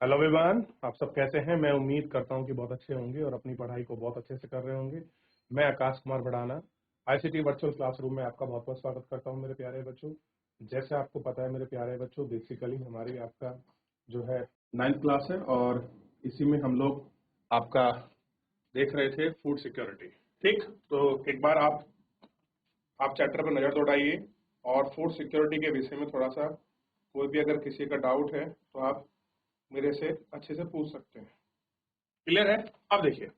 Hello everyone, आप सब कैसे हैं। मैं उम्मीद करता हूं कि बहुत अच्छे होंगे और अपनी पढ़ाई को बहुत अच्छे से कर रहे होंगे। मैं Akash Kumar Bhadana ICT virtual classroom में आपका बहुत बहुत स्वागत करता हूं मेरे प्यारे बच्चों। जैसे आपको पता है मेरे प्यारे बच्चों, बेसिकली हमारी आपका जो है 9th क्लास है और इसी में हम लोग आपका देख रहे थे फूड सिक्योरिटी। ठीक, तो एक बार आप चैप्टर पर नजर दौड़ाइए और फूड सिक्योरिटी के विषय में थोड़ा सा कोई भी अगर किसी का डाउट है तो आप मेरे से अच्छे से पूछ सकते हैं। क्लियर है। अब देखिए,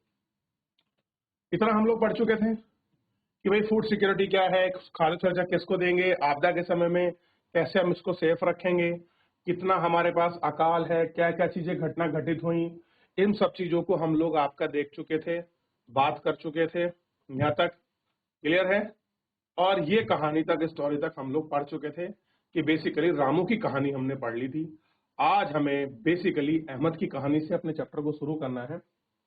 इतना हम लोग पढ़ चुके थे कि भाई फूड सिक्योरिटी क्या है, खाद्य सुरक्षा किसको देंगे, आपदा के समय में कैसे हम इसको सेफ रखेंगे, कितना हमारे पास अकाल है, क्या क्या चीजें घटना घटित हुई, इन सब चीजों को हम लोग आपका देख चुके थे, बात कर चुके थे। यहाँ तक क्लियर है। और ये कहानी तक, स्टोरी तक हम लोग पढ़ चुके थे कि बेसिकली रामू की कहानी हमने पढ़ ली थी। आज हमें बेसिकली अहमद की कहानी से अपने चैप्टर को शुरू करना है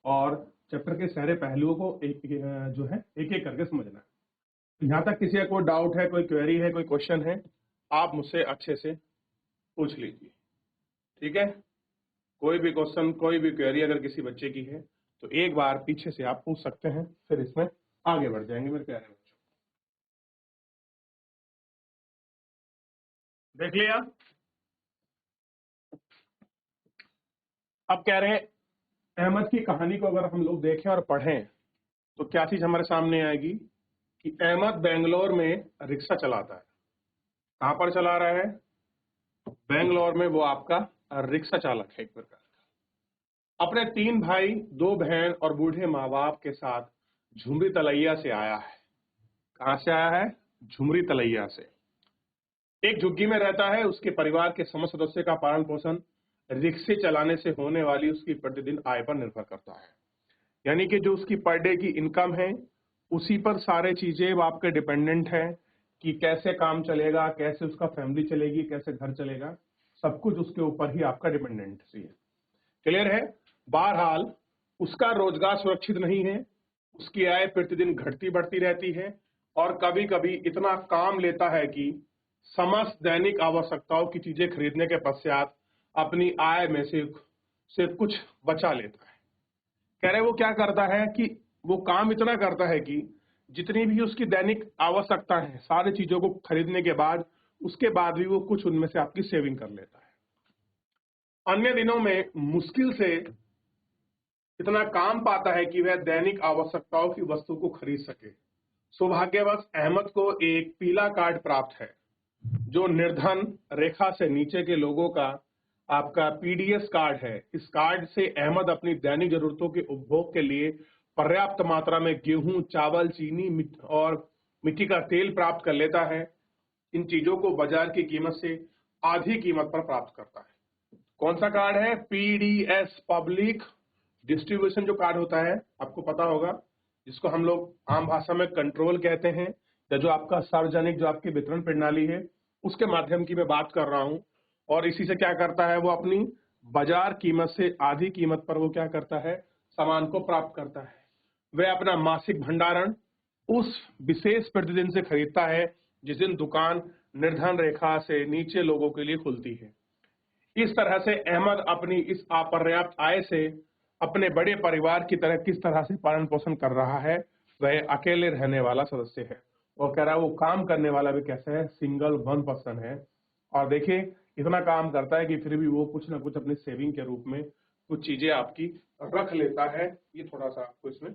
और चैप्टर के सारे पहलुओं को जो है एक एक करके समझना है। यहाँ तक किसी का कोई डाउट है, कोई क्वेरी है, कोई क्वेश्चन है, आप मुझसे अच्छे से पूछ लीजिए। ठीक है, कोई भी क्वेश्चन, कोई भी क्वेरी अगर किसी बच्चे की है तो एक बार पीछे से आप पूछ सकते हैं, फिर इसमें आगे बढ़ जाएंगे मेरे प्यारे बच्चों। देख लिया। अब कह रहे हैं अहमद की कहानी को अगर हम लोग देखें और पढ़ें तो क्या चीज हमारे सामने आएगी कि अहमद बेंगलोर में रिक्शा चलाता है। कहां पर चला रहा है? बेंगलोर में। वो आपका रिक्शा चालक है एक प्रकार का। अपने 3 भाई, 2 बहन और बूढ़े माँ बाप के साथ झुमरी तलैया से आया है। कहां से आया है? झुमरी तलैया से। एक झुग्गी में रहता है। उसके परिवार के समस्त सदस्य का पालन पोषण रिक्शे चलाने से होने वाली उसकी प्रतिदिन आय पर निर्भर करता है। यानी कि जो उसकी पर डे की इनकम है उसी पर सारे चीजें वो आपके डिपेंडेंट है कि कैसे काम चलेगा, कैसे उसका फैमिली चलेगी, कैसे घर चलेगा, सब कुछ उसके ऊपर ही आपका डिपेंडेंसी है। क्लियर है। बहरहाल उसका रोजगार सुरक्षित नहीं है, उसकी आय प्रतिदिन घटती बढ़ती रहती है और कभी कभी इतना काम लेता है कि समस्त दैनिक आवश्यकताओं की चीजें खरीदने के पश्चात अपनी आय में से कुछ बचा लेता है। कह रहे वो क्या करता है कि वो काम इतना करता है कि जितनी भी उसकी दैनिक आवश्यकता है सारी चीजों को खरीदने के बाद उसके बाद भी वो कुछ उनमें से आपकी सेविंग कर लेता है। अन्य दिनों में मुश्किल से इतना काम पाता है कि वह दैनिक आवश्यकताओं की वस्तु को खरीद सके। सौभाग्यवश अहमद को एक पीला कार्ड प्राप्त है जो निर्धन रेखा से नीचे के लोगों का आपका पीडीएस कार्ड है। इस कार्ड से अहमद अपनी दैनिक जरूरतों के उपभोग के लिए पर्याप्त मात्रा में गेहूं, चावल, चीनी और मिट्टी का तेल प्राप्त कर लेता है। इन चीजों को बाजार की कीमत से आधी कीमत पर प्राप्त करता है। कौन सा कार्ड है? पीडीएस, पब्लिक डिस्ट्रीब्यूशन जो कार्ड होता है आपको पता होगा, जिसको हम लोग आम भाषा में कंट्रोल कहते हैं, या जो आपका सार्वजनिक जो आपकी वितरण प्रणाली है उसके माध्यम की मैं बात कर रहा हूं। और इसी से क्या करता है, वो अपनी बाजार कीमत से आधी कीमत पर वो क्या करता है, सामान को प्राप्त करता है। वह अपना मासिक भंडारण उस विशेष प्रतिदिन से खरीदता है जिस दिन दुकान निर्धन रेखा से नीचे लोगों के लिए खुलती है। इस तरह से अहमद अपनी इस अपर्याप्त आय से अपने बड़े परिवार की तरह किस तरह से पालन पोषण कर रहा है। वह अकेले रहने वाला सदस्य है और कह रहा है वो काम करने वाला भी कैसे है, सिंगल 1 पर्सन है। और देखिए इतना काम करता है कि फिर भी वो कुछ ना कुछ अपनी सेविंग के रूप में कुछ चीजें आपकी रख लेता है। ये थोड़ा सा आपको इसमें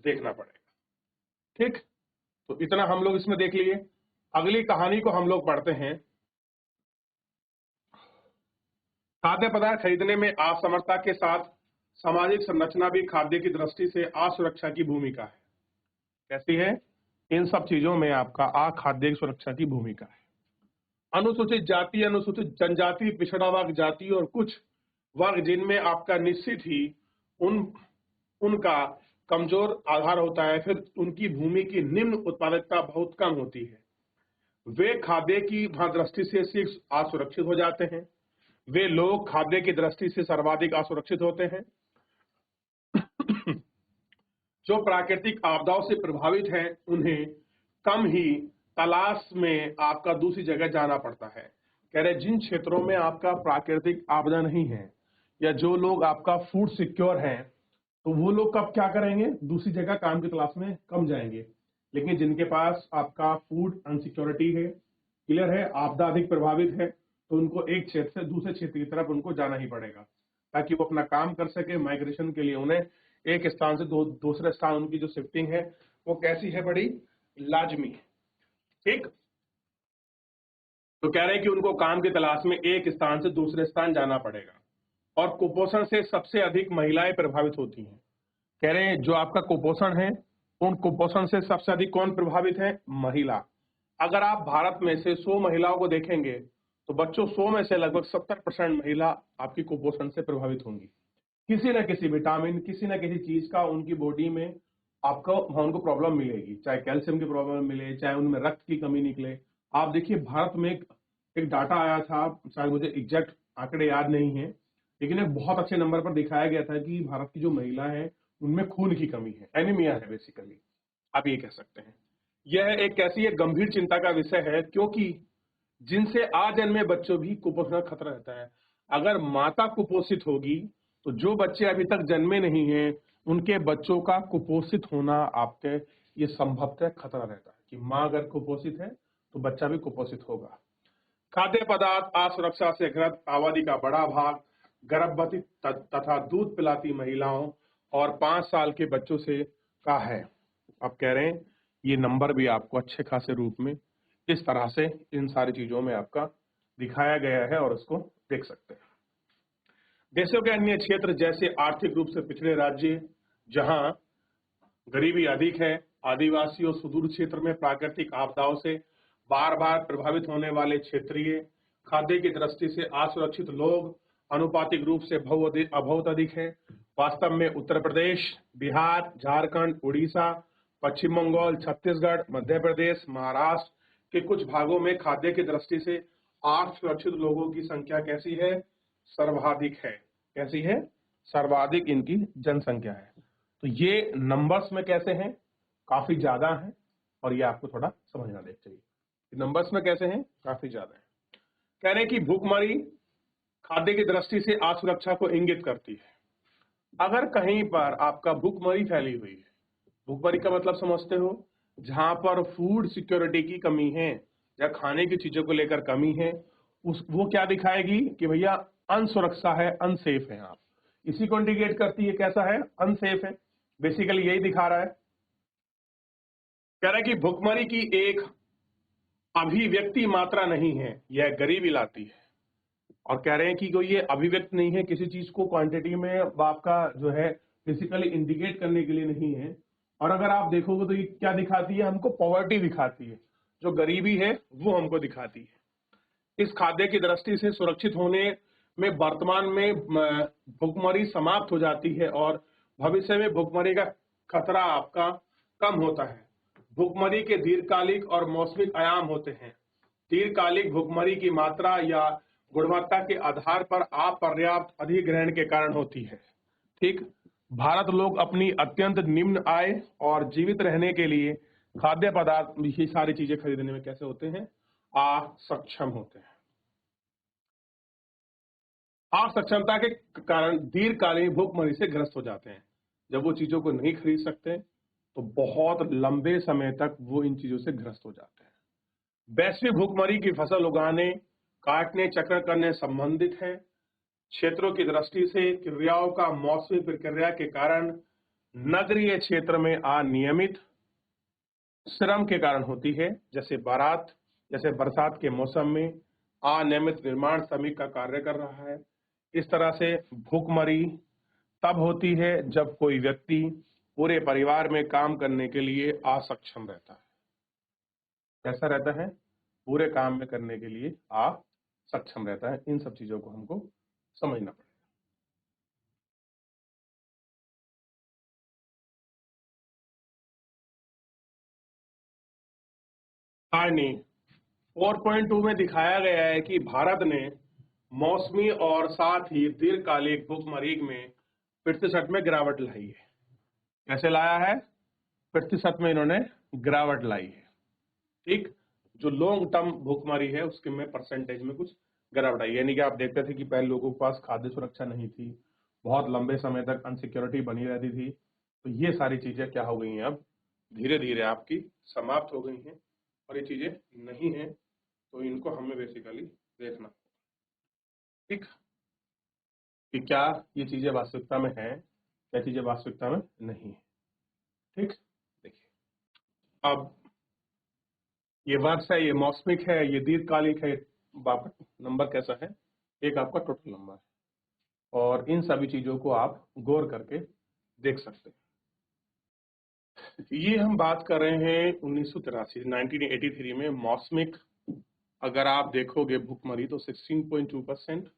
देखना पड़ेगा। ठीक, तो इतना हम लोग इसमें देख लिए। अगली कहानी को हम लोग पढ़ते हैं। खाद्य पदार्थ खरीदने में असमर्थता के साथ सामाजिक संरचना भी खाद्य की दृष्टि से असुरक्षा की भूमिका है। कैसी है? इन सब चीजों में आपका अखाद्य सुरक्षा की भूमिका है। अनुसूचित जाति, अनुसूचित जनजाति, पिछड़ा वर्ग जाति और कुछ वर्ग जिनमें आपका निश्चित ही उन उनका कमजोर आधार होता है, फिर उनकी भूमि की निम्न उत्पादकता बहुत कम होती है। वे खाद्य की दृष्टि से असुरक्षित हो जाते हैं। वे लोग खाद्य की दृष्टि से सर्वाधिक असुरक्षित होते हैं जो प्राकृतिक आपदाओं से प्रभावित हैं। उन्हें कम ही तलाश में आपका दूसरी जगह जाना पड़ता है। कह रहे जिन क्षेत्रों में आपका प्राकृतिक आपदा नहीं है या जो लोग आपका फूड सिक्योर हैं, तो वो लोग कब क्या करेंगे, दूसरी जगह काम की तलाश में कम जाएंगे। लेकिन जिनके पास आपका फूड अनसिक्योरिटी है, क्लियर है, आपदा अधिक प्रभावित है, तो उनको एक क्षेत्र से दूसरे क्षेत्र की तरफ उनको जाना ही पड़ेगा ताकि वो अपना काम कर सके। माइग्रेशन के लिए उन्हें एक स्थान से दूसरे स्थान, उनकी जो शिफ्टिंग है वो कैसी है, बड़ी लाजमी। ठीक, तो कह रहे हैं कि उनको काम की तलाश में एक स्थान से दूसरे स्थान जाना पड़ेगा। और कुपोषण से सबसे अधिक महिलाएं प्रभावित होती हैं। कह रहे हैं जो आपका कुपोषण है, उन कुपोषण से सबसे अधिक कौन प्रभावित है, महिला। अगर आप भारत में से 100 महिलाओं को देखेंगे तो बच्चों 100 में से लगभग 70% महिला आपकी कुपोषण से प्रभावित होंगी। किसी न किसी विटामिन, किसी न किसी चीज का उनकी बॉडी में आपको उनको प्रॉब्लम मिलेगी, चाहे कैल्शियम की प्रॉब्लम मिले, चाहे उनमें रक्त की कमी निकले। आप देखिए भारत में एक डाटा आया था, शायद मुझे एग्जैक्ट आंकड़े याद नहीं है, लेकिन एक बहुत अच्छे नंबर पर दिखाया गया था कि भारत की जो महिला है उनमें खून की कमी है, एनीमिया है बेसिकली, आप ये कह सकते हैं। यह एक कैसी एक गंभीर चिंता का विषय है, क्योंकि जिनसे आजन्मे बच्चों भी कुपोषण का खतरा रहता है। अगर माता कुपोषित होगी तो जो बच्चे अभी तक जन्मे नहीं हैं उनके बच्चों का कुपोषित होना आपके ये संभवतः खतरा रहता है कि माँ अगर कुपोषित है तो बच्चा भी कुपोषित होगा। खाद्य पदार्थ असुरक्षा से ग्रस्त आबादी का बड़ा भाग गर्भवती तथा दूध पिलाती महिलाओं और 5 साल के बच्चों से का है। अब कह रहे हैं ये नंबर भी आपको अच्छे खासे रूप में इस तरह से इन सारी चीजों में आपका दिखाया गया है और उसको देख सकते हैं। देशों के अन्य क्षेत्र जैसे आर्थिक रूप से पिछड़े राज्य जहां गरीबी अधिक है, आदिवासी और सुदूर क्षेत्र में प्राकृतिक आपदाओं से बार बार प्रभावित होने वाले क्षेत्रीय खाद्य की दृष्टि से असुरक्षित लोग अनुपातिक रूप से बहुत अधिक है। वास्तव में उत्तर प्रदेश, बिहार, झारखंड, उड़ीसा, पश्चिम बंगाल, छत्तीसगढ़, मध्य प्रदेश, महाराष्ट्र के कुछ भागों में खाद्य की दृष्टि से असुरक्षित लोगों की संख्या कैसी है, सर्वाधिक है। कैसी है, सर्वाधिक इनकी जनसंख्या है। तो ये नंबर्स में कैसे हैं, काफी ज्यादा हैं, और ये आपको थोड़ा समझना चाहिए। नंबर्स में कैसे हैं, काफी ज्यादा है। कह रहे हैं कि भूखमरी खाद्य की दृष्टि से असुरक्षा को इंगित करती है। अगर कहीं पर आपका भूखमरी फैली हुई है, भूखमरी का मतलब समझते हो, जहां पर फूड सिक्योरिटी की कमी है या खाने की चीजों को लेकर कमी है, वो क्या दिखाएगी कि भैया अनसुरक्षा है, अनसेफ है। आप इसी को इंडिकेट करती है, कैसा है, अनसेफ है, बेसिकली यही दिखा रहा है। कह रहा है कि भूखमरी की एक अभिव्यक्ति मात्रा नहीं है, यह गरीबी लाती है। और कह रहे हैं कि कोई ये अभिव्यक्त नहीं है, किसी चीज को क्वांटिटी में आपका जो है फिजिकली इंडिकेट करने के लिए नहीं है। और अगर आप देखोगे तो ये क्या दिखाती है, हमको पॉवर्टी दिखाती है, जो गरीबी है वो हमको दिखाती है। इस खाद्य की दृष्टि से सुरक्षित होने में वर्तमान में भूखमरी समाप्त हो जाती है और भविष्य में भूखमरी का खतरा आपका कम होता है। भूखमरी के दीर्घकालिक और मौसमी आयाम होते हैं। दीर्घकालिक भूखमरी की मात्रा या गुणवत्ता के आधार पर अपर्याप्त अधिग्रहण के कारण होती है। ठीक, भारत लोग अपनी अत्यंत निम्न आय और जीवित रहने के लिए खाद्य पदार्थ, ये सारी चीजें खरीदने में कैसे होते हैं, असक्षम होते हैं। असक्षमता के कारण दीर्घकालीन भूखमरी से ग्रस्त हो जाते हैं। जब वो चीजों को नहीं खरीद सकते तो बहुत लंबे समय तक वो इन चीजों से ग्रस्त हो जाते हैं। वैश्विक भूखमरी की फसल उगाने, काटने, चक्र करने संबंधित है। क्षेत्रों की दृष्टि से क्रियाओं का मौसमी प्रक्रिया के कारण नगरीय क्षेत्र में अनियमित श्रम के कारण होती है, जैसे बरसात के मौसम में अनियमित निर्माण श्रमिक का कार्य कर रहा है। इस तरह से भूखमरी तब होती है जब कोई व्यक्ति पूरे परिवार में काम करने के लिए असक्षम रहता है। कैसा रहता है, पूरे काम में करने के लिए असक्षम रहता है। इन सब चीजों को हमको समझना पड़ेगा। हानि 4.2 में दिखाया गया है कि भारत ने मौसमी और साथ ही दीर्घकालिक भूखमरी में प्रतिशत में गिरावट लाई है। कैसे लाया है, प्रतिशत में इन्होंने गिरावट लाई है। ठीक, जो लॉन्ग टर्म भूखमरी है उसके में परसेंटेज में कुछ गिरावट आई। यानी कि आप देखते थे कि पहले लोगों के पास खाद्य सुरक्षा नहीं थी, बहुत लंबे समय तक अनसिक्योरिटी बनी रहती थी, तो ये सारी चीजें क्या हो गई हैं, अब धीरे धीरे आपकी समाप्त हो गई हैं और ये चीजें नहीं है, तो इनको हमें बेसिकली देखना, ठीक, कि क्या ये चीजें वास्तविकता में है, क्या चीजें वास्तविकता में नहीं है। ठीक, देखिए अब ये वर्ष है, ये मौसमिक है, ये दीर्घकालिक है, नंबर कैसा है, एक आपका टोटल नंबर है, और इन सभी चीजों को आप गौर करके देख सकते हैं। ये हम बात कर रहे हैं 1983 में मौसमिक, अगर आप देखोगे भुखमरी तो 16.2%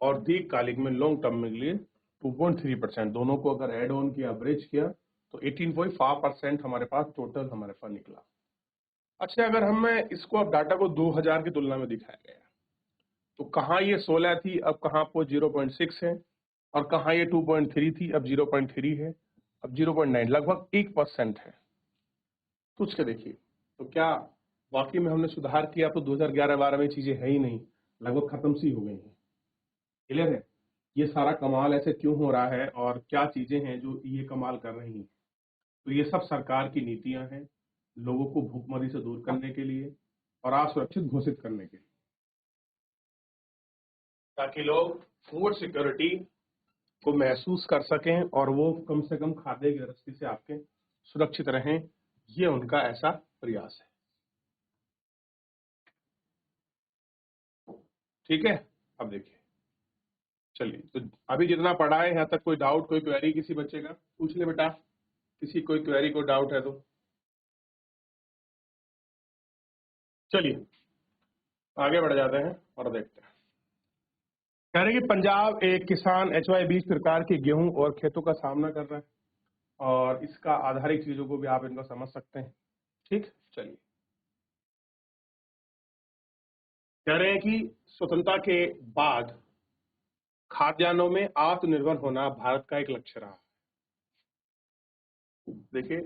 और दीर्घकालिक में लॉन्ग टर्म में लिए 2.3%, दोनों को अगर एड ऑन किया, एवरेज किया तो 18.5% हमारे पास टोटल हमारे पास निकला। अच्छा, अगर हमें इसको अब डाटा को 2000 की तुलना में दिखाया गया तो कहाँ ये 16 थी, अब कहाँ पर 0.6 है, और कहाँ ये 2.3 थी, अब 0.3 है, अब 0.9, लगभग 1% है। सोच के देखिए, तो क्या वाकई में हमने सुधार किया? तो 2011-12 में चीजें है ही नहीं, लगभग खत्म सी हो गई हैं। क्लियर है? ये सारा कमाल ऐसे क्यों हो रहा है और क्या चीजें हैं जो ये कमाल कर रही हैं? तो ये सब सरकार की नीतियां हैं, लोगों को भूखमरी से दूर करने के लिए और असुरक्षित घोषित करने के लिए, ताकि लोग फूड सिक्योरिटी को महसूस कर सकें और वो कम से कम खाद्य गृहस्थी से आपके सुरक्षित रहें। ये उनका ऐसा प्रयास है। ठीक है, अब देखिए, चलिए, तो अभी जितना पढ़ा है यहाँ तक कोई डाउट, कोई क्वेरी किसी बच्चे का? पूछ ले बेटा, किसी कोई क्वेरी को डाउट है तो। चलिए आगे बढ़ जाते हैं और देखते हैं। कह रहे कि पंजाब एक किसान HY20 प्रकार के गेहूं और खेतों का सामना कर रहा है, और इसका आधारित चीजों को भी आप इनको समझ सकते हैं। ठीक, चलिए, कह रहे हैं कि स्वतंत्रता के बाद खाद्यान्नों में आत्मनिर्भर होना भारत का एक लक्ष्य रहा। देखिए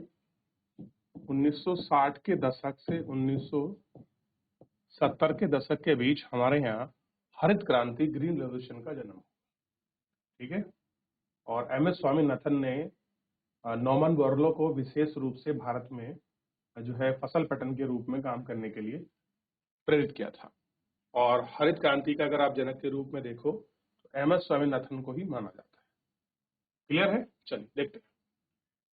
1960 के दशक से 1970 के दशक के बीच हमारे यहाँ हरित क्रांति, ग्रीन रेवोल्यूशन का जन्म, ठीक है, और MS स्वामीनाथन ने नॉर्मन बोरलो को विशेष रूप से भारत में जो है फसल पैटर्न के रूप में काम करने के लिए प्रेरित किया था। और हरित क्रांति का अगर आप जनक के रूप में देखो तो MS स्वामीनाथन को ही माना जाता है। क्लियर है? चलिए देखते हैं।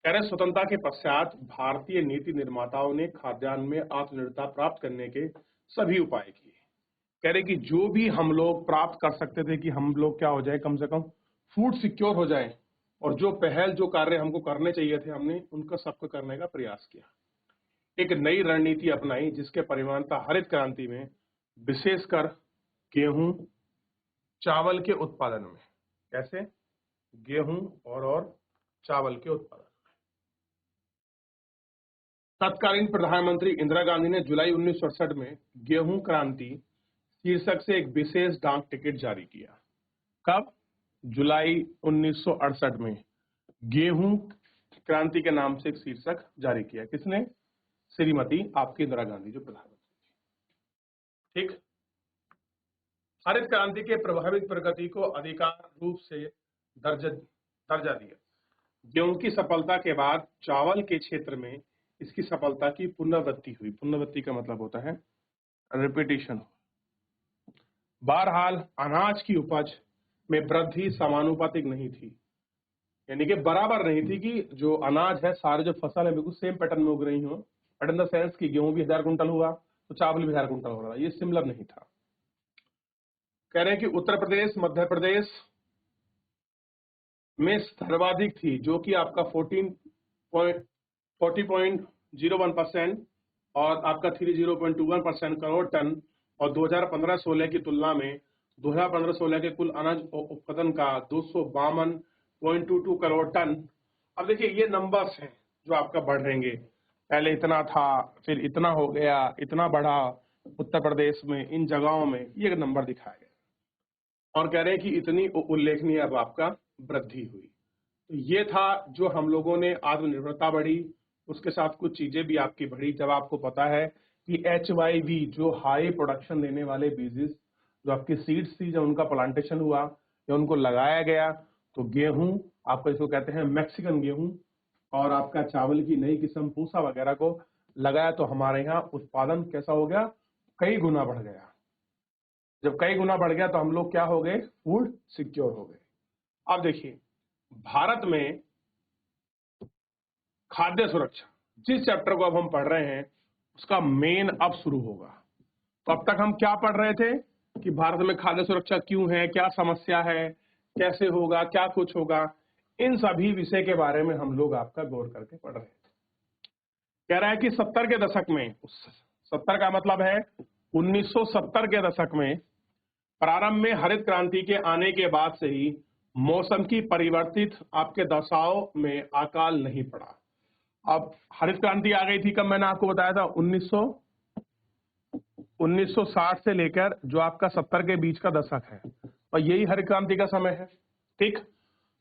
कह रहे स्वतंत्रता के पश्चात भारतीय नीति निर्माताओं ने खाद्यान्न में आत्मनिर्भरता प्राप्त करने के सभी उपाय किए। कह रहे कि जो भी हम लोग प्राप्त कर सकते थे कि हम लोग क्या हो जाए, कम से कम फूड सिक्योर हो जाए, और जो पहल, जो कार्य हमको करने चाहिए थे, हमने उनका सबको करने का प्रयास किया। एक नई रणनीति अपनाई जिसके परिणाम था हरित क्रांति में विशेषकर गेहूं, चावल के उत्पादन में। कैसे? गेहूं और चावल के उत्पादन। तत्कालीन प्रधानमंत्री इंदिरा गांधी ने जुलाई 1968 में गेहूं क्रांति शीर्षक से एक विशेष डाक टिकट जारी किया। कब? जुलाई 1968 में गेहूं क्रांति के नाम से एक शीर्षक जारी किया। किसने? श्रीमती आपकी इंदिरा गांधी, जो प्रधानमंत्री। ठीक, हरित क्रांति के प्रभावित प्रगति को अधिकार रूप से दर्जा दिया। गेहूं की सफलता के बाद चावल के क्षेत्र में इसकी सफलता की पुनरावृत्ति हुई। पुनरावृत्ति का मतलब होता है रिपीटिशन। बहरहाल अनाज की उपज में वृद्धि समानुपातिक नहीं थी, यानी कि बराबर नहीं थी कि जो अनाज है, सारे जो फसल है बिल्कुल सेम पैटर्न में उग रही हो। बट इन द सेंस कि गेहूं भी 1000 कुंटल हुआ तो चावल भी 1000 कुंटल हो रहा है, ये सिमिलर नहीं था। कह रहे हैं कि उत्तर प्रदेश, मध्य प्रदेश में सर्वाधिक थी, जो कि आपका 40.01% और आपका 30.21% करोड़ टन, और 2015-16 की तुलना में 2015-16 के कुल अनाज उत्पादन का 252.22 करोड़ टन। अब देखिए ये नंबर्स हैं जो आपका बढ़ रहेंगे। पहले इतना था, फिर इतना हो गया, इतना बढ़ा उत्तर प्रदेश में, इन जगहों में ये नंबर दिखाया गया, और कह रहे हैं कि इतनी उल्लेखनीय अब आपका वृद्धि हुई। तो ये था जो हम लोगों ने, आत्मनिर्भरता बढ़ी, उसके साथ कुछ चीजें भी आपकी बढ़ी। जब आपको पता है कि HYV जो हाई प्रोडक्शन देने वाले बीजेस जो आपकी सीड्स थी, जब उनका प्लांटेशन हुआ या उनको लगाया गया, तो गेहूं आपको इसको कहते हैं मैक्सिकन गेहूं, और आपका चावल की नई किस्म पूसा वगैरह को लगाया, तो हमारे यहाँ उत्पादन कैसा हो गया, कई गुना बढ़ गया। जब कई गुना बढ़ गया तो हम लोग क्या हो गए, फूड सिक्योर हो गए। अब देखिए, भारत में खाद्य सुरक्षा जिस चैप्टर को अब हम पढ़ रहे हैं उसका मेन अब शुरू होगा। तो अब तक हम क्या पढ़ रहे थे कि भारत में खाद्य सुरक्षा क्यों है, क्या समस्या है, कैसे होगा, क्या कुछ होगा, इन सभी विषय के बारे में हम लोग आपका गौर करके पढ़ रहे थे। कह रहा है कि 70 के दशक में, 70 का मतलब है 1970 के दशक में प्रारंभ में हरित क्रांति के आने के बाद से ही मौसम की परिवर्तित आपके दशाओं में अकाल नहीं पड़ा। अब हरित क्रांति आ गई थी कब, मैंने आपको बताया था 1960 से लेकर जो आपका 70 के बीच का दशक है, और यही हरित क्रांति का समय है। ठीक,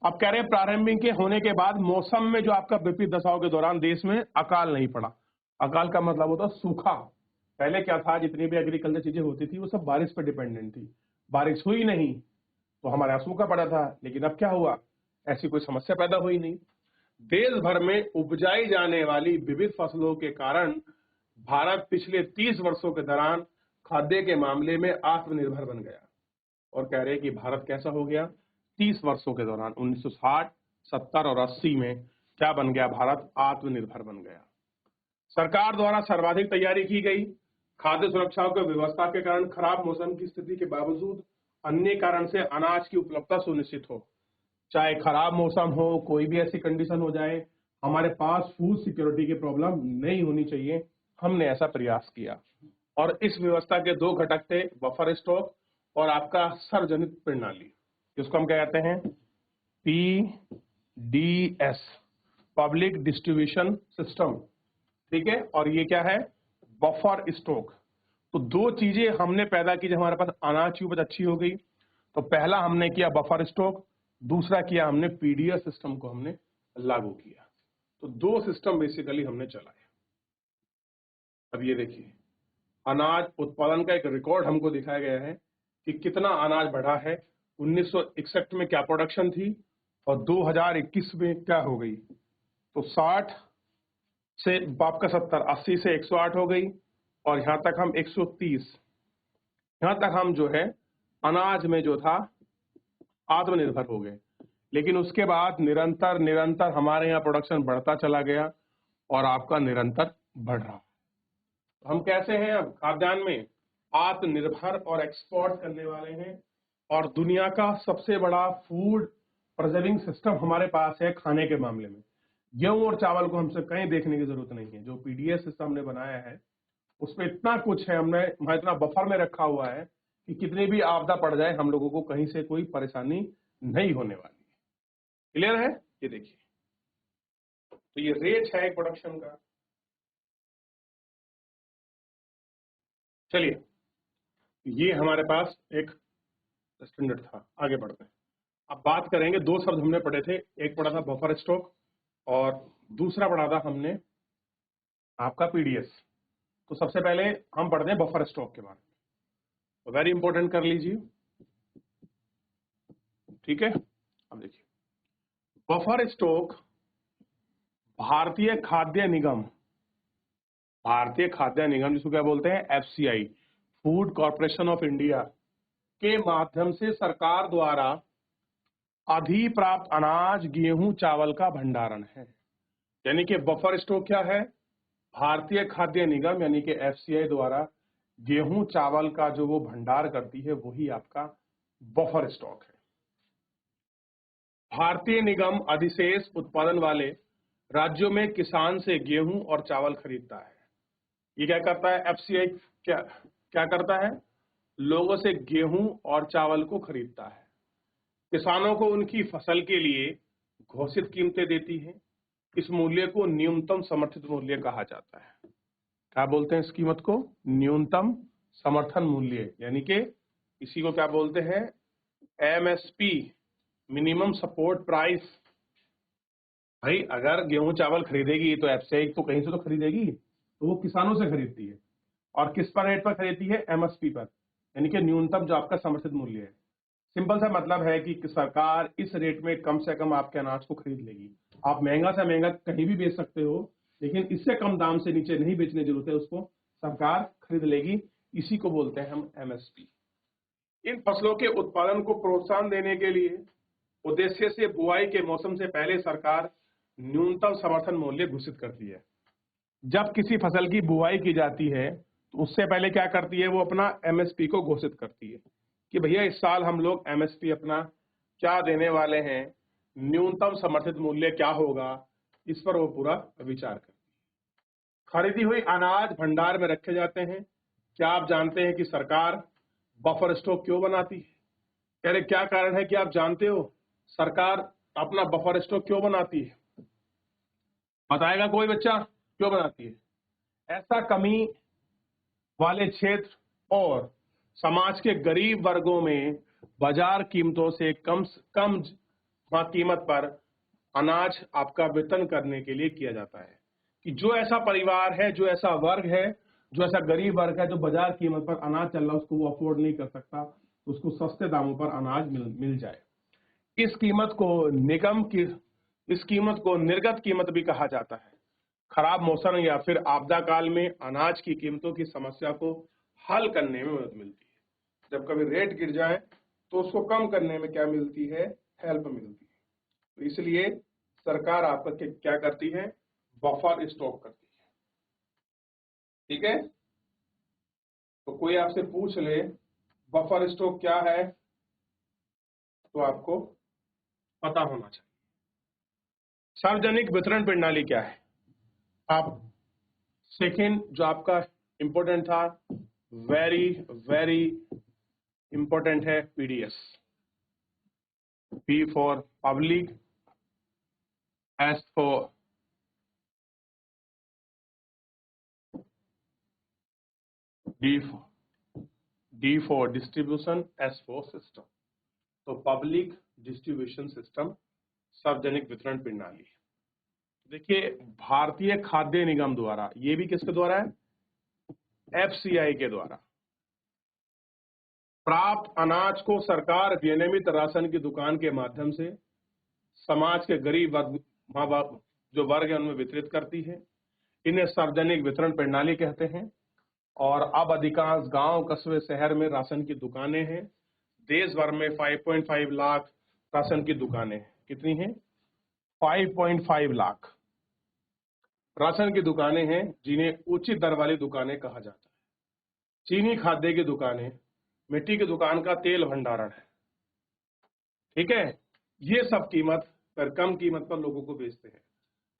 अब कह रहे हैं प्रारंभिक के होने के बाद मौसम में जो आपका विपरीत दशाओं के दौरान देश में अकाल नहीं पड़ा। अकाल का मतलब होता सूखा। पहले क्या था, जितनी भी एग्रीकल्चर चीजें होती थी वो सब बारिश पर डिपेंडेंट थी, बारिश हुई नहीं तो हमारे यहाँ सूखा पड़ा था। लेकिन अब क्या हुआ, ऐसी कोई समस्या पैदा हुई नहीं। देश भर में उपजाई जाने वाली विविध फसलों के कारण भारत पिछले 30 वर्षों के दौरान खाद्य के मामले में आत्मनिर्भर बन गया। और कह रहे हैं कि भारत कैसा हो गया, 30 वर्षों के दौरान 1960, 70 और 80 में क्या बन गया, भारत आत्मनिर्भर बन गया। सरकार द्वारा सर्वाधिक तैयारी की गई। खाद्य सुरक्षा की व्यवस्था के कारण खराब मौसम की स्थिति के बावजूद अन्य कारण से अनाज की उपलब्धता सुनिश्चित हो। चाहे खराब मौसम हो, कोई भी ऐसी कंडीशन हो जाए, हमारे पास फूड सिक्योरिटी की प्रॉब्लम नहीं होनी चाहिए, हमने ऐसा प्रयास किया। और इस व्यवस्था के दो घटक थे, बफर स्टॉक और आपका सार्वजनिक प्रणाली, जिसको हम क्या कहते हैं, PDS, पब्लिक डिस्ट्रीब्यूशन सिस्टम। ठीक है, और ये क्या है, बफर स्टॉक। तो दो चीजें हमने पैदा की जब हमारे पास अनाज की उपज अच्छी हो गई। तो पहला हमने किया बफर स्टॉक, दूसरा किया हमने PDS सिस्टम को हमने लागू किया। तो दो सिस्टम बेसिकली हमने चलाए। अब ये देखिए, अनाज उत्पादन का एक रिकॉर्ड हमको दिखाया गया है कि कितना अनाज बढ़ा है। 1961 में क्या प्रोडक्शन थी और 2021 में क्या हो गई। तो 60 से आपका 70, 80 से 108 हो गई, और यहां तक हम 130, यहां तक हम जो है अनाज में जो था आत्मनिर्भर हो गए। लेकिन उसके बाद निरंतर निरंतर हमारे यहाँ प्रोडक्शन बढ़ता चला गया और आपका निरंतर बढ़ रहा। तो हम कैसे हैं, अब खाद्यान्न में आत्मनिर्भर और एक्सपोर्ट करने वाले हैं, और दुनिया का सबसे बड़ा फूड प्रिजर्विंग सिस्टम हमारे पास है खाने के मामले में। गेहूं और चावल को हमसे कहीं देखने की जरूरत नहीं है। जो PDS सिस्टम हमने बनाया है उसमें इतना कुछ है, हमने इतना बफर में रखा हुआ है कि कितनी भी आपदा पड़ जाए हम लोगों को कहीं से कोई परेशानी नहीं होने वाली। क्लियर है, ये देखिए। तो ये रेट है प्रोडक्शन का। चलिए, ये हमारे पास एक स्टैंडर्ड था। आगे बढ़ते हैं, अब बात करेंगे। दो शब्द हमने पढ़े थे, एक पढ़ा था बफर स्टॉक और दूसरा पढ़ा था हमने आपका PDS। तो सबसे पहले हम पढ़ते हैं बफर स्टॉक के बारे में, तो वेरी इंपॉर्टेंट कर लीजिए। ठीक है, अब देखिए, बफर स्टॉक भारतीय खाद्य निगम जिसको क्या बोलते हैं, FCI, food corporation of India के माध्यम से सरकार द्वारा अधिप्राप्त अनाज, गेहूं, चावल का भंडारण है। यानी कि बफर स्टॉक क्या है, भारतीय खाद्य निगम यानी कि FCI द्वारा गेहूं चावल का जो वो भंडार करती है वही आपका बफर स्टॉक है। भारतीय निगम अधिशेष उत्पादन वाले राज्यों में किसान से गेहूं और चावल खरीदता है। ये क्या करता है, FCI क्या करता है, लोगों से गेहूं और चावल को खरीदता है। किसानों को उनकी फसल के लिए घोषित कीमतें देती है। इस मूल्य को न्यूनतम समर्थित मूल्य कहा जाता है। क्या बोलते हैं इस कीमत को, न्यूनतम समर्थन मूल्य, यानी कि इसी को क्या बोलते हैं, MSP, मिनिमम सपोर्ट प्राइस। भाई अगर गेहूं चावल खरीदेगी तो FCI तो कहीं से तो खरीदेगी, तो वो किसानों से खरीदती है। और किस पर रेट पर खरीदती है? एमएसपी पर, यानी कि न्यूनतम जो आपका समर्थित मूल्य है। सिंपल सा मतलब है कि सरकार इस रेट में कम से कम आपके अनाज को खरीद लेगी। आप महंगा से महंगा कहीं भी बेच सकते हो, लेकिन इससे कम दाम से नीचे नहीं बेचने की जरूरत है, उसको सरकार खरीद लेगी। इसी को बोलते हैं हम एमएसपी। इन फसलों के उत्पादन को प्रोत्साहन देने के लिए उद्देश्य से बुआई के मौसम से पहले सरकार न्यूनतम समर्थन मूल्य घोषित करती है। जब किसी फसल की बुआई की जाती है तो उससे पहले क्या करती है? वो अपना एमएसपी को घोषित करती है कि भैया इस साल हम लोग एमएसपी अपना क्या देने वाले हैं, न्यूनतम समर्थित मूल्य क्या होगा, इस पर वो पूरा विचार करती है। खरीदी हुई अनाज भंडार में रखे जाते हैं। क्या आप जानते हैं कि सरकार बफर स्टॉक क्यों बनाती है? कह रहे क्या कारण है कि आप जानते हो सरकार अपना बफर स्टॉक क्यों बनाती है? बताएगा कोई बच्चा क्यों बनाती है? ऐसा कमी वाले क्षेत्र और समाज के गरीब वर्गों में बाजार कीमतों से कम कीमत पर अनाज आपका वितरण करने के लिए किया जाता है। कि जो ऐसा परिवार है, जो ऐसा वर्ग है, जो ऐसा गरीब वर्ग है जो बाजार कीमत पर अनाज चल रहा है, उसको वो अफोर्ड नहीं कर सकता, तो उसको सस्ते दामों पर अनाज मिल जाए। इस कीमत को निर्गत कीमत भी कहा जाता है। खराब मौसम या फिर आपदा काल में अनाज की कीमतों की समस्या को हल करने में मदद मिलती है। जब कभी रेट गिर जाए तो उसको कम करने में क्या मिलती है? हेल्प मिलती है। तो इसलिए सरकार आपका क्या करती है? बफर स्टॉक करती है। ठीक है, तो कोई आपसे पूछ ले बफर स्टॉक क्या है तो आपको पता होना चाहिए। सार्वजनिक वितरण प्रणाली क्या है? आप सेकेंड जो आपका इंपॉर्टेंट था, वेरी वेरी इंपॉर्टेंट है, PDS. P for public, S for D for distribution, S for system. तो पब्लिक डिस्ट्रीब्यूशन सिस्टम, सार्वजनिक वितरण प्रणाली। देखिए भारतीय खाद्य निगम द्वारा, ये भी किसके द्वारा है? एफसीआई के द्वारा प्राप्त अनाज को सरकार विनियमित राशन की दुकान के माध्यम से समाज के गरीब वर्ग जो वर्ग है उनमें वितरित करती है। इन्हें सार्वजनिक वितरण प्रणाली कहते हैं। और अब अधिकांश गांव, कस्बे, शहर में राशन की दुकानें हैं। देश भर में 5.5 लाख राशन की दुकानें हैं। कितनी हैं? 5.5 लाख राशन की दुकानें हैं, जिन्हें उचित दर वाली दुकानें कहा जाता है। चीनी खाद्य की दुकानें, मिट्टी की दुकान का तेल भंडारण है। ठीक है, ये सब कीमत पर कम कीमत पर लोगों को बेचते हैं।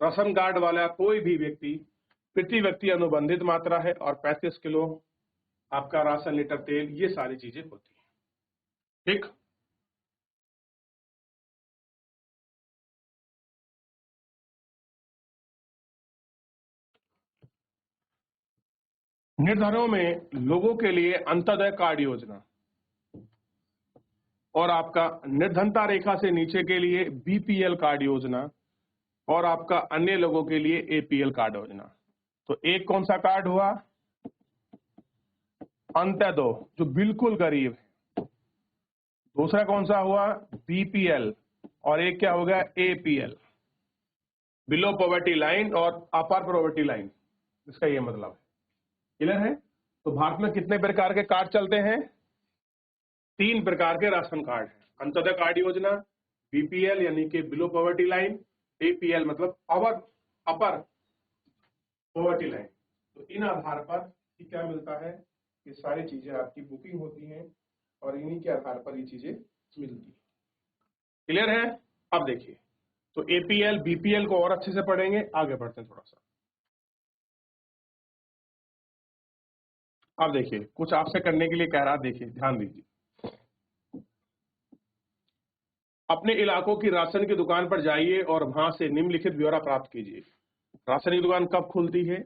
राशन कार्ड वाला कोई भी व्यक्ति प्रति व्यक्ति अनुबंधित मात्रा है और 35 किलो आपका राशन लीटर तेल, ये सारी चीजें होती हैं। ठीक, निर्धनों में लोगों के लिए अंत्योदय कार्ड योजना और आपका निर्धनता रेखा से नीचे के लिए बीपीएल कार्ड योजना और आपका अन्य लोगों के लिए एपीएल कार्ड योजना। तो एक कौन सा कार्ड हुआ? अंत्योदय, जो बिल्कुल गरीब है। दूसरा कौन सा हुआ? बीपीएल। और एक क्या हो गया? एपीएल, बिलो पॉवर्टी लाइन और अपर पॉवर्टी लाइन। इसका ये मतलब है। क्लियर है? तो भारत में कितने प्रकार के कार्ड चलते हैं? 3 प्रकार के राशन कार्ड है। अंत्योदय कार्ड योजना, बीपीएल यानी कि बिलो पॉवर्टी लाइन, एपीएल मतलब अपर पॉवर्टी लाइन। तो इन आधार पर क्या मिलता है? ये सारी चीजें आपकी बुकिंग होती हैं और इन्हीं के आधार पर ये चीजें मिलती हैं। क्लियर है? अब देखिए, तो एपीएल बीपीएल को और अच्छे से पढ़ेंगे। आगे बढ़ते हैं थोड़ा सा। अब देखिए, कुछ आपसे करने के लिए कह रहा, देखिए ध्यान दीजिए। अपने इलाकों की राशन की दुकान पर जाइए और वहां से निम्नलिखित ब्यौरा प्राप्त कीजिए। राशन की दुकान कब खुलती है?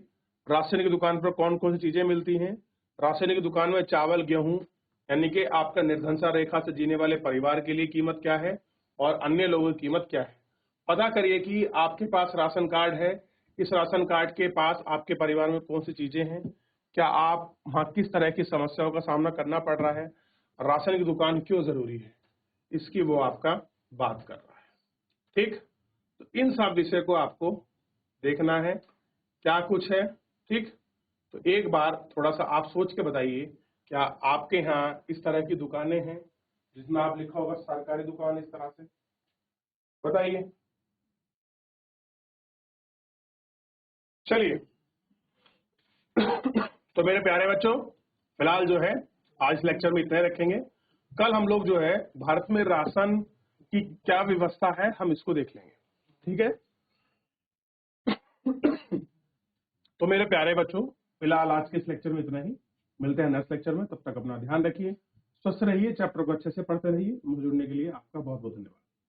राशन की दुकान पर कौन कौन सी चीजें मिलती हैं? राशन की दुकान में चावल, गेहूं, यानी कि आपका निर्धनता रेखा से जीने वाले परिवार के लिए कीमत क्या है और अन्य लोगों की कीमत क्या है। पता करिए कि आपके पास राशन कार्ड है, इस राशन कार्ड के पास आपके परिवार में कौन सी चीजें हैं। क्या आप वहां किस तरह की समस्याओं का सामना करना पड़ रहा है, राशन की दुकान क्यों जरूरी है, इसकी वो आपका बात कर रहा है। ठीक, तो इन सब विषय को आपको देखना है क्या कुछ है। ठीक, तो एक बार थोड़ा सा आप सोच के बताइए, क्या आपके यहाँ इस तरह की दुकानें हैं जिसमें आप लिखा होगा सरकारी दुकान, इस तरह से बताइए। चलिए तो मेरे प्यारे बच्चों, फिलहाल जो है आज इस लेक्चर में इतना ही रखेंगे। कल हम लोग जो है भारत में राशन की क्या व्यवस्था है हम इसको देख लेंगे। ठीक है तो मेरे प्यारे बच्चों, फिलहाल आज के इस लेक्चर में इतना ही। मिलते हैं नेक्स्ट लेक्चर में, तब तक अपना ध्यान रखिए, स्वस्थ रहिए, चैप्टर को अच्छे से पढ़ते रहिए। मुझे जुड़ने के लिए आपका बहुत बहुत धन्यवाद।